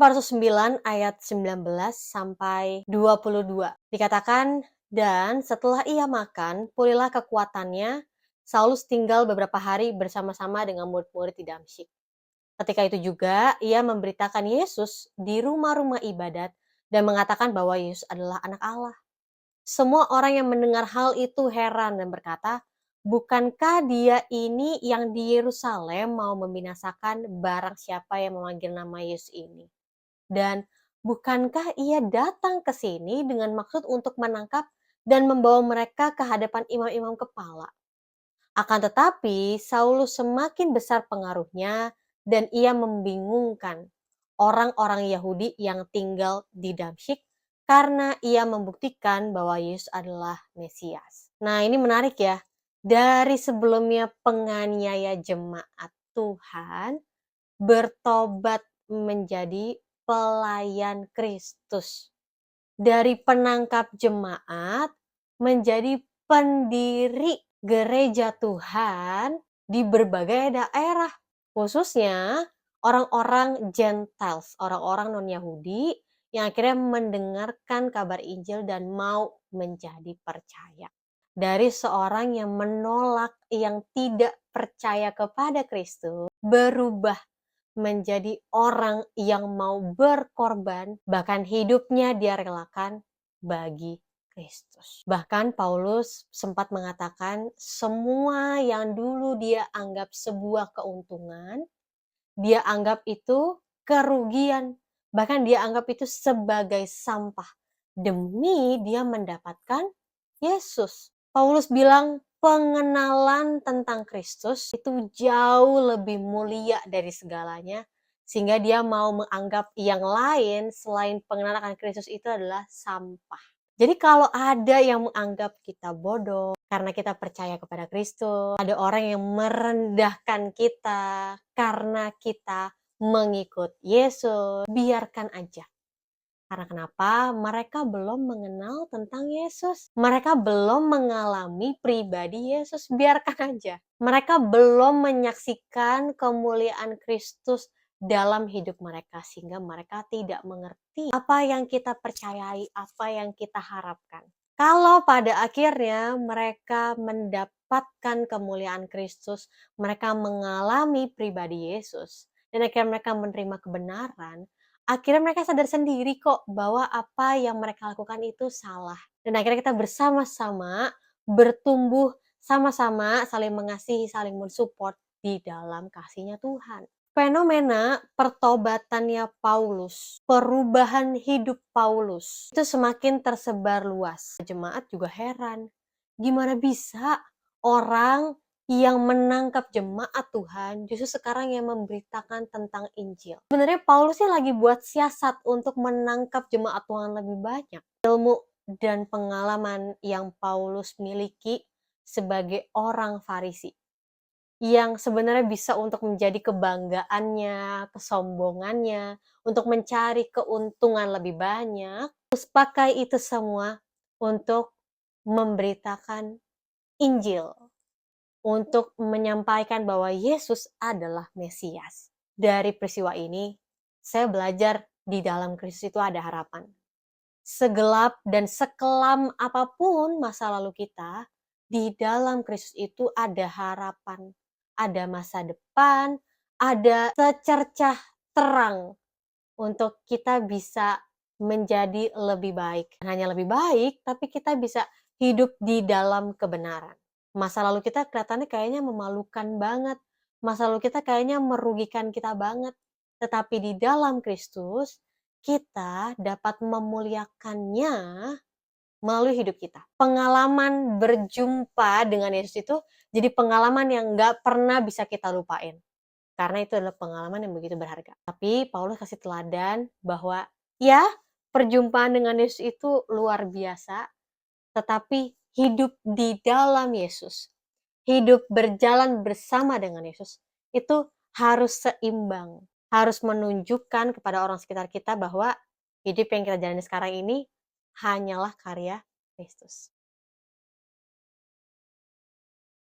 Paulus 9 ayat 19 sampai 22. Dikatakan, dan setelah ia makan, pulihlah kekuatannya. Saulus tinggal beberapa hari bersama-sama dengan murid-murid di Damsyik. Ketika itu juga, ia memberitakan Yesus di rumah-rumah ibadat dan mengatakan bahwa Yesus adalah anak Allah. Semua orang yang mendengar hal itu heran dan berkata, bukankah dia ini yang di Yerusalem mau membinasakan barang siapa yang memanggil nama Yesus ini? Dan bukankah ia datang ke sini dengan maksud untuk menangkap dan membawa mereka ke hadapan imam-imam kepala? Akan tetapi, Saulus semakin besar pengaruhnya dan ia membingungkan orang-orang Yahudi yang tinggal di Damsyik karena ia membuktikan bahwa Yesus adalah Mesias. Nah, ini menarik ya. Dari sebelumnya penganiaya jemaat Tuhan bertobat menjadi pelayan Kristus. Dari penangkap jemaat menjadi pendiri gereja Tuhan di berbagai daerah. Khususnya orang-orang Gentiles, orang-orang non-Yahudi yang akhirnya mendengarkan kabar Injil dan mau menjadi percaya. Dari seorang yang menolak, yang tidak percaya kepada Kristus, berubah menjadi orang yang mau berkorban, bahkan hidupnya dia relakan bagi Kristus. Bahkan Paulus sempat mengatakan semua yang dulu dia anggap sebuah keuntungan, dia anggap itu kerugian, bahkan dia anggap itu sebagai sampah demi dia mendapatkan Yesus. Paulus bilang pengenalan tentang Kristus itu jauh lebih mulia dari segalanya, sehingga dia mau menganggap yang lain selain pengenalan akan Kristus itu adalah sampah. Jadi kalau ada yang menganggap kita bodoh karena kita percaya kepada Kristus, ada orang yang merendahkan kita karena kita mengikut Yesus, biarkan aja. Karena kenapa? Mereka belum mengenal tentang Yesus. Mereka belum mengalami pribadi Yesus. Biarkan aja. Mereka belum menyaksikan kemuliaan Kristus dalam hidup mereka. Sehingga mereka tidak mengerti apa yang kita percayai, apa yang kita harapkan. Kalau pada akhirnya mereka mendapatkan kemuliaan Kristus, mereka mengalami pribadi Yesus, dan akhirnya mereka menerima kebenaran, akhirnya mereka sadar sendiri kok bahwa apa yang mereka lakukan itu salah. Dan akhirnya kita bersama-sama bertumbuh, sama-sama saling mengasihi, saling mensupport di dalam kasihnya Tuhan. Fenomena pertobatannya Paulus, perubahan hidup Paulus, itu semakin tersebar luas. Jemaat juga heran, gimana bisa orang yang menangkap jemaat Tuhan justru sekarang yang memberitakan tentang Injil. Sebenarnya Paulus sih lagi buat siasat untuk menangkap jemaat Tuhan lebih banyak. Ilmu dan pengalaman yang Paulus miliki sebagai orang Farisi, yang sebenarnya bisa untuk menjadi kebanggaannya, kesombongannya, untuk mencari keuntungan lebih banyak, terus pakai itu semua untuk memberitakan Injil, untuk menyampaikan bahwa Yesus adalah Mesias. Dari peristiwa ini, saya belajar di dalam Kristus itu ada harapan. Segelap dan sekelam apapun masa lalu kita, di dalam Kristus itu ada harapan, ada masa depan, ada secercah terang untuk kita bisa menjadi lebih baik. Hanya lebih baik, tapi kita bisa hidup di dalam kebenaran. Masa lalu kita kelihatannya kayaknya memalukan banget. Masa lalu kita kayaknya merugikan kita banget. Tetapi di dalam Kristus, kita dapat memuliakannya melalui hidup kita. Pengalaman berjumpa dengan Yesus itu jadi pengalaman yang gak pernah bisa kita lupain. Karena itu adalah pengalaman yang begitu berharga. Tapi Paulus kasih teladan bahwa ya perjumpaan dengan Yesus itu luar biasa, tetapi hidup di dalam Yesus, hidup berjalan bersama dengan Yesus, itu harus seimbang. Harus menunjukkan kepada orang sekitar kita bahwa hidup yang kita jalani sekarang ini hanyalah karya Kristus.